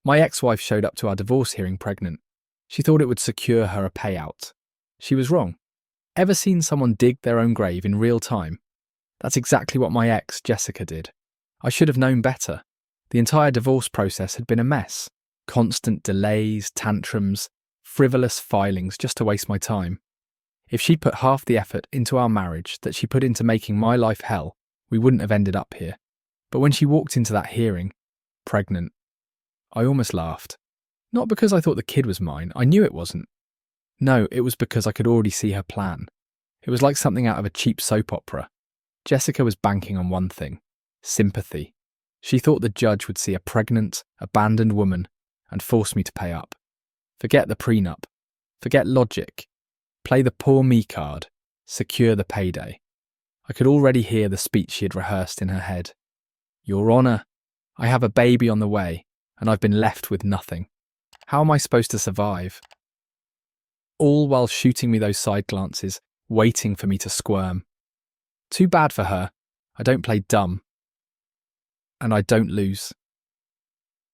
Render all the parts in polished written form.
My ex-wife showed up to our divorce hearing pregnant. She thought it would secure her a payout. She was wrong. Ever seen someone dig their own grave in real time? That's exactly what my ex, Jessica, did. I should have known better. The entire divorce process had been a mess. Constant delays, tantrums, frivolous filings just to waste my time. If she put half the effort into our marriage that she put into making my life hell, we wouldn't have ended up here. But when she walked into that hearing, pregnant, I almost laughed. Not because I thought the kid was mine, I knew it wasn't. No, it was because I could already see her plan. It was like something out of a cheap soap opera. Jessica was banking on one thing: sympathy. She thought the judge would see a pregnant, abandoned woman and force me to pay up. Forget the prenup. Forget logic. Play the poor me card. Secure the payday. I could already hear the speech she had rehearsed in her head. Your Honour, I have a baby on the way, and I've been left with nothing. How am I supposed to survive? All while shooting me those side glances, waiting for me to squirm. Too bad for her. I don't play dumb. And I don't lose.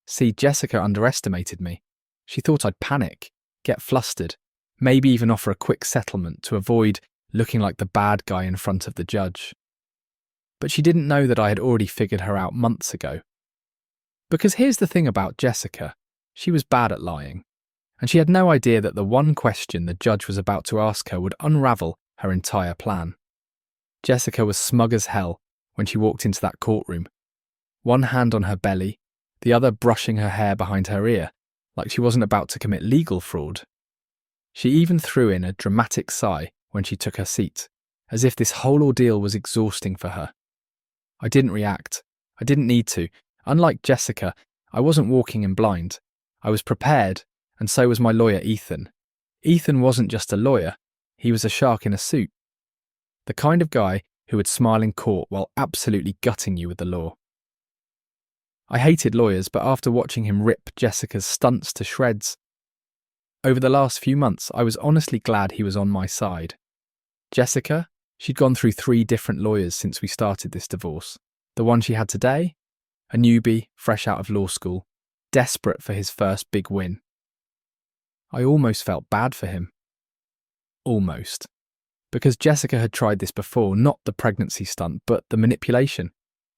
See, Jessica underestimated me. She thought I'd panic, get flustered, maybe even offer a quick settlement to avoid looking like the bad guy in front of the judge. But she didn't know that I had already figured her out months ago. Because here's the thing about Jessica. She was bad at lying. And she had no idea that the one question the judge was about to ask her would unravel her entire plan. Jessica was smug as hell when she walked into that courtroom. One hand on her belly, the other brushing her hair behind her ear, like she wasn't about to commit legal fraud. She even threw in a dramatic sigh when she took her seat, as if this whole ordeal was exhausting for her. I didn't react. I didn't need to. Unlike Jessica, I wasn't walking in blind. I was prepared, and so was my lawyer, Ethan. Ethan wasn't just a lawyer. He was a shark in a suit. The kind of guy who would smile in court while absolutely gutting you with the law. I hated lawyers, but after watching him rip Jessica's stunts to shreds, over the last few months, I was honestly glad he was on my side. Jessica, she'd gone through 3 different lawyers since we started this divorce. The one she had today, a newbie, fresh out of law school, desperate for his first big win. I almost felt bad for him. Almost. Because Jessica had tried this before, not the pregnancy stunt, but the manipulation,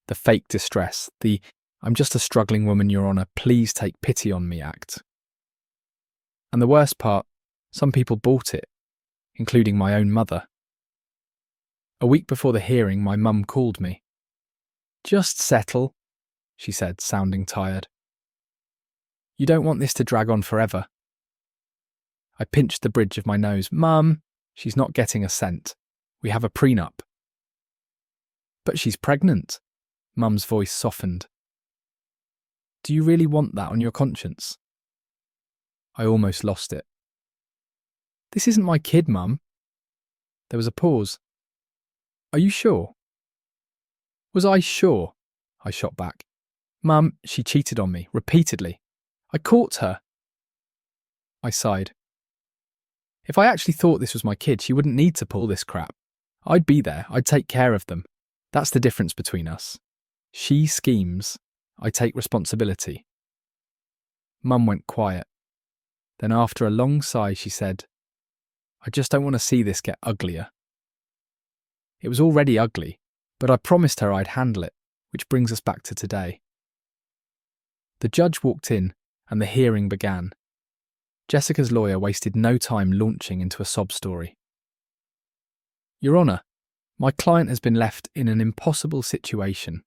the fake distress, the "I'm just a struggling woman, Your Honour, please take pity on me" act. And the worst part, some people bought it, including my own mother. A week before the hearing, my mum called me. "Just settle," she said, sounding tired. "You don't want this to drag on forever." I pinched the bridge of my nose. "Mum, she's not getting a cent. We have a prenup." "But she's pregnant." Mum's voice softened. "Do you really want that on your conscience?" I almost lost it. "This isn't my kid, Mum." There was a pause. "Are you sure?" Was I sure? I shot back. "Mum, she cheated on me, repeatedly. I caught her." I sighed. If I actually thought this was my kid, she wouldn't need to pull this crap. I'd be there, I'd take care of them. That's the difference between us. She schemes, I take responsibility. Mum went quiet. Then after a long sigh, she said, "I just don't want to see this get uglier." It was already ugly, but I promised her I'd handle it, which brings us back to today. The judge walked in, and the hearing began. Jessica's lawyer wasted no time launching into a sob story. "Your Honour, my client has been left in an impossible situation.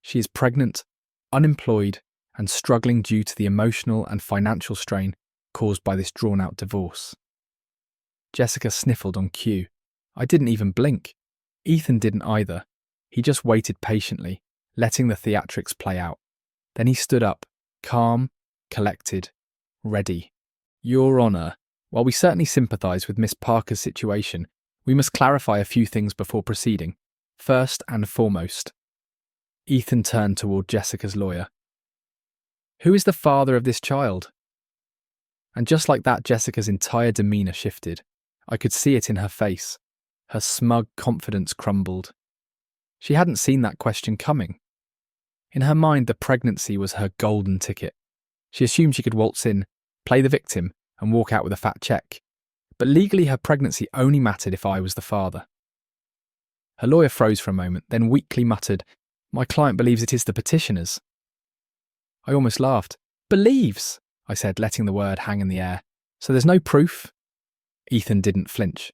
She is pregnant, unemployed, and struggling due to the emotional and financial strain caused by this drawn-out divorce." Jessica sniffled on cue. I didn't even blink. Ethan didn't either. He just waited patiently, letting the theatrics play out. Then he stood up, calm, collected, ready. "Your Honour, while we certainly sympathise with Miss Parker's situation, we must clarify a few things before proceeding. First and foremost." Ethan turned toward Jessica's lawyer. "Who is the father of this child?" And just like that, Jessica's entire demeanour shifted. I could see it in her face. Her smug confidence crumbled. She hadn't seen that question coming. In her mind, the pregnancy was her golden ticket. She assumed she could waltz in, play the victim, and walk out with a fat check. But legally, her pregnancy only mattered if I was the father. Her lawyer froze for a moment, then weakly muttered, "My client believes it is the petitioners." I almost laughed. "Believes," I said, letting the word hang in the air. "So there's no proof?" Ethan didn't flinch.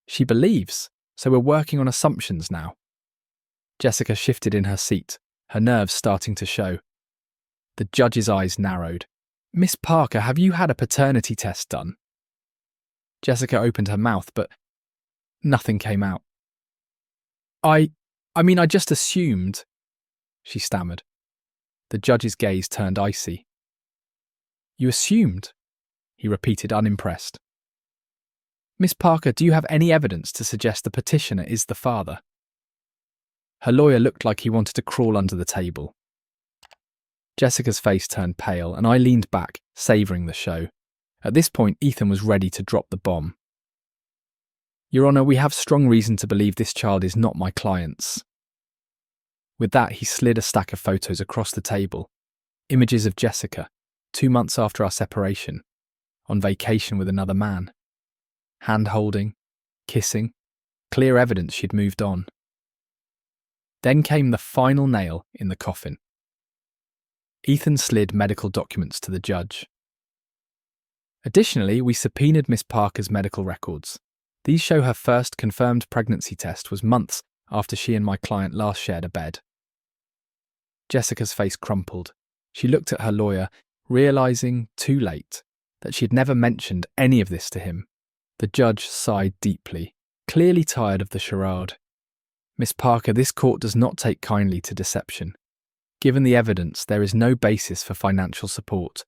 "She believes, so we're working on assumptions now." Jessica shifted in her seat, her nerves starting to show. The judge's eyes narrowed. "Miss Parker, have you had a paternity test done?" Jessica opened her mouth, but nothing came out. I just assumed," she stammered. The judge's gaze turned icy. "You assumed?" he repeated, unimpressed. "Miss Parker, do you have any evidence to suggest the petitioner is the father?" Her lawyer looked like he wanted to crawl under the table. Jessica's face turned pale, and I leaned back, savouring the show. At this point, Ethan was ready to drop the bomb. "Your Honour, we have strong reason to believe this child is not my client's." With that, he slid a stack of photos across the table. Images of Jessica, 2 months after our separation, on vacation with another man. Hand-holding, kissing, clear evidence she'd moved on. Then came the final nail in the coffin. Ethan slid medical documents to the judge. Additionally, we subpoenaed Miss Parker's medical records. These show her first confirmed pregnancy test was months after she and my client last shared a bed. Jessica's face crumpled. She looked at her lawyer, realising, too late, that she had never mentioned any of this to him. The judge sighed deeply, clearly tired of the charade. "Miss Parker, this court does not take kindly to deception. Given the evidence, there is no basis for financial support.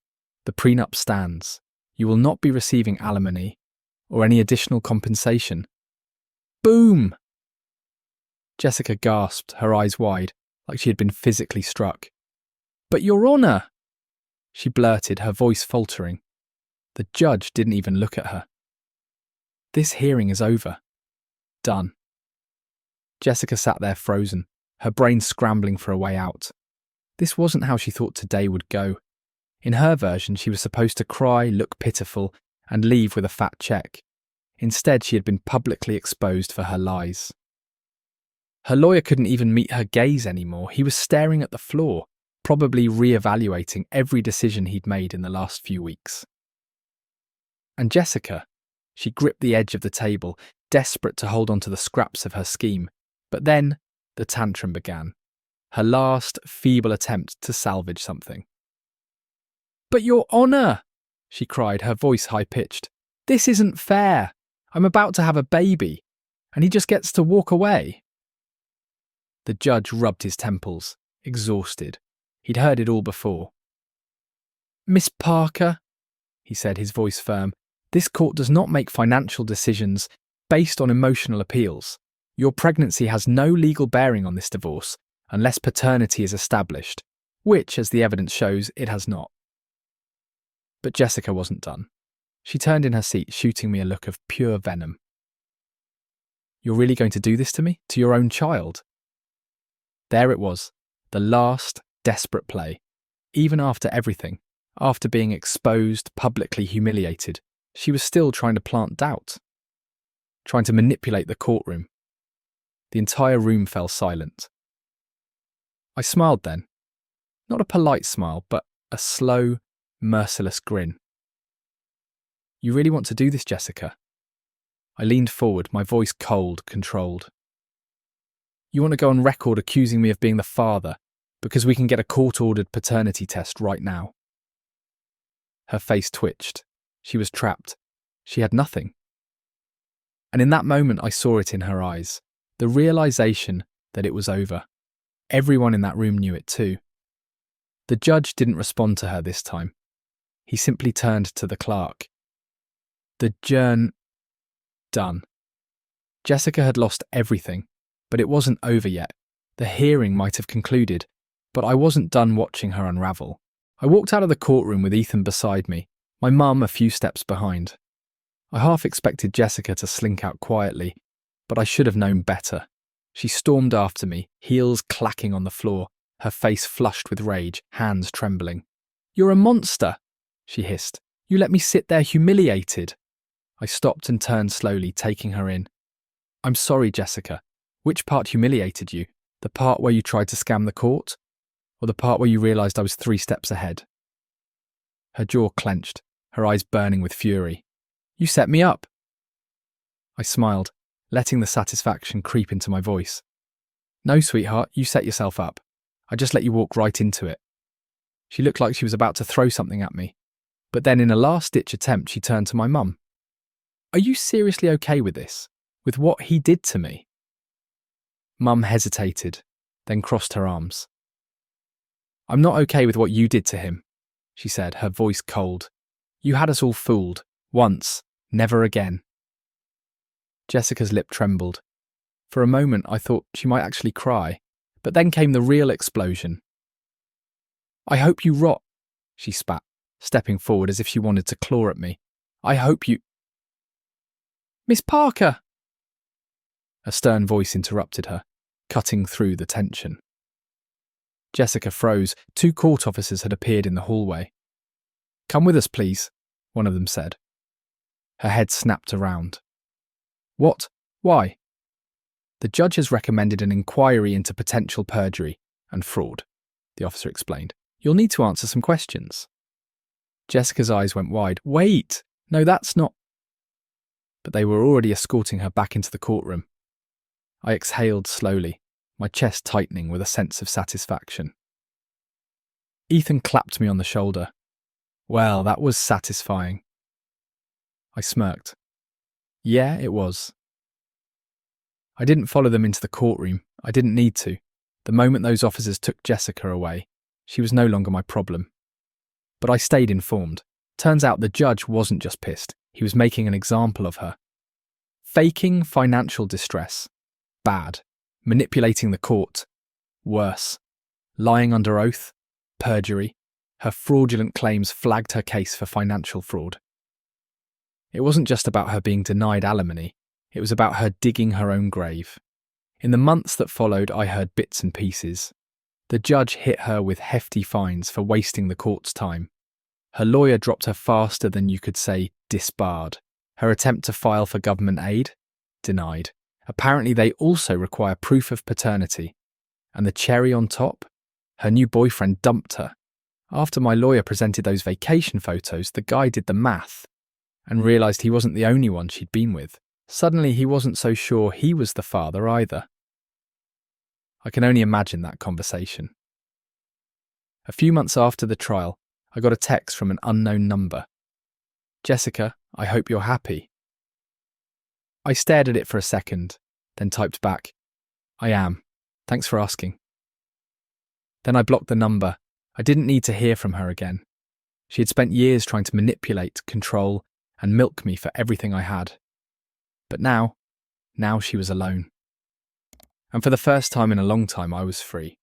The prenup stands. You will not be receiving alimony or any additional compensation." Boom! Jessica gasped, her eyes wide, like she had been physically struck. "But Your Honour," she blurted, her voice faltering. The judge didn't even look at her. "This hearing is over. Done." Jessica sat there frozen, her brain scrambling for a way out. This wasn't how she thought today would go. In her version, she was supposed to cry, look pitiful, and leave with a fat check. Instead, she had been publicly exposed for her lies. Her lawyer couldn't even meet her gaze anymore. He was staring at the floor, probably re-evaluating every decision he'd made in the last few weeks. And Jessica, she gripped the edge of the table, desperate to hold on to the scraps of her scheme. But then, the tantrum began. Her last, feeble attempt to salvage something. "But Your Honour," she cried, her voice high-pitched. "This isn't fair. I'm about to have a baby, and he just gets to walk away." The judge rubbed his temples, exhausted. He'd heard it all before. "Miss Parker," he said, his voice firm, "this court does not make financial decisions based on emotional appeals. Your pregnancy has no legal bearing on this divorce unless paternity is established, which, as the evidence shows, it has not." But Jessica wasn't done. She turned in her seat, shooting me a look of pure venom. "You're really going to do this to me? To your own child?" There it was, the last desperate play. Even after everything, after being exposed, publicly humiliated, she was still trying to plant doubt, trying to manipulate the courtroom. The entire room fell silent. I smiled then. Not a polite smile, but a slow, merciless grin. "You really want to do this, Jessica?" I leaned forward, my voice cold, controlled. "You want to go on record accusing me of being the father because we can get a court-ordered paternity test right now?" Her face twitched. She was trapped. She had nothing. And in that moment I saw it in her eyes, the realisation that it was over. Everyone in that room knew it too. The judge didn't respond to her this time. He simply turned to the clerk. Done. Jessica had lost everything, but it wasn't over yet. The hearing might have concluded, but I wasn't done watching her unravel. I walked out of the courtroom with Ethan beside me, my mum a few steps behind. I half expected Jessica to slink out quietly, but I should have known better. She stormed after me, heels clacking on the floor, her face flushed with rage, hands trembling. You're a monster, she hissed. You let me sit there humiliated. I stopped and turned slowly, taking her in. I'm sorry, Jessica. Which part humiliated you? The part where you tried to scam the court? Or the part where you realised I was 3 steps ahead? Her jaw clenched, her eyes burning with fury. You set me up. I smiled, letting the satisfaction creep into my voice. No, sweetheart, you set yourself up. I just let you walk right into it. She looked like she was about to throw something at me, but then in a last-ditch attempt she turned to my mum. Are you seriously okay with this? With what he did to me? Mum hesitated, then crossed her arms. I'm not okay with what you did to him, she said, her voice cold. You had us all fooled. Once. Never again. Jessica's lip trembled. For a moment I thought she might actually cry, but then came the real explosion. I hope you rot, she spat, stepping forward as if she wanted to claw at me. I hope you... Miss Parker! A stern voice interrupted her, cutting through the tension. Jessica froze. 2 court officers had appeared in the hallway. Come with us, please, one of them said. Her head snapped around. What? Why? The judge has recommended an inquiry into potential perjury and fraud, the officer explained. You'll need to answer some questions. Jessica's eyes went wide. Wait! No, that's not... But they were already escorting her back into the courtroom. I exhaled slowly, my chest tightening with a sense of satisfaction. Ethan clapped me on the shoulder. Well, that was satisfying. I smirked. Yeah, it was. I didn't follow them into the courtroom. I didn't need to. The moment those officers took Jessica away, she was no longer my problem. But I stayed informed. Turns out the judge wasn't just pissed. He was making an example of her. Faking financial distress. Bad. Manipulating the court. Worse. Lying under oath. Perjury. Her fraudulent claims flagged her case for financial fraud. It wasn't just about her being denied alimony. It was about her digging her own grave. In the months that followed, I heard bits and pieces. The judge hit her with hefty fines for wasting the court's time. Her lawyer dropped her faster than you could say disbarred. Her attempt to file for government aid? Denied. Apparently they also require proof of paternity. And the cherry on top? Her new boyfriend dumped her. After my lawyer presented those vacation photos, the guy did the math and realised he wasn't the only one she'd been with. Suddenly he wasn't so sure he was the father either. I can only imagine that conversation. A few months after the trial, I got a text from an unknown number. Jessica, I hope you're happy. I stared at it for a second, then typed back, I am. Thanks for asking. Then I blocked the number. I didn't need to hear from her again. She had spent years trying to manipulate, control, and milk me for everything I had. But now she was alone. And for the first time in a long time, I was free.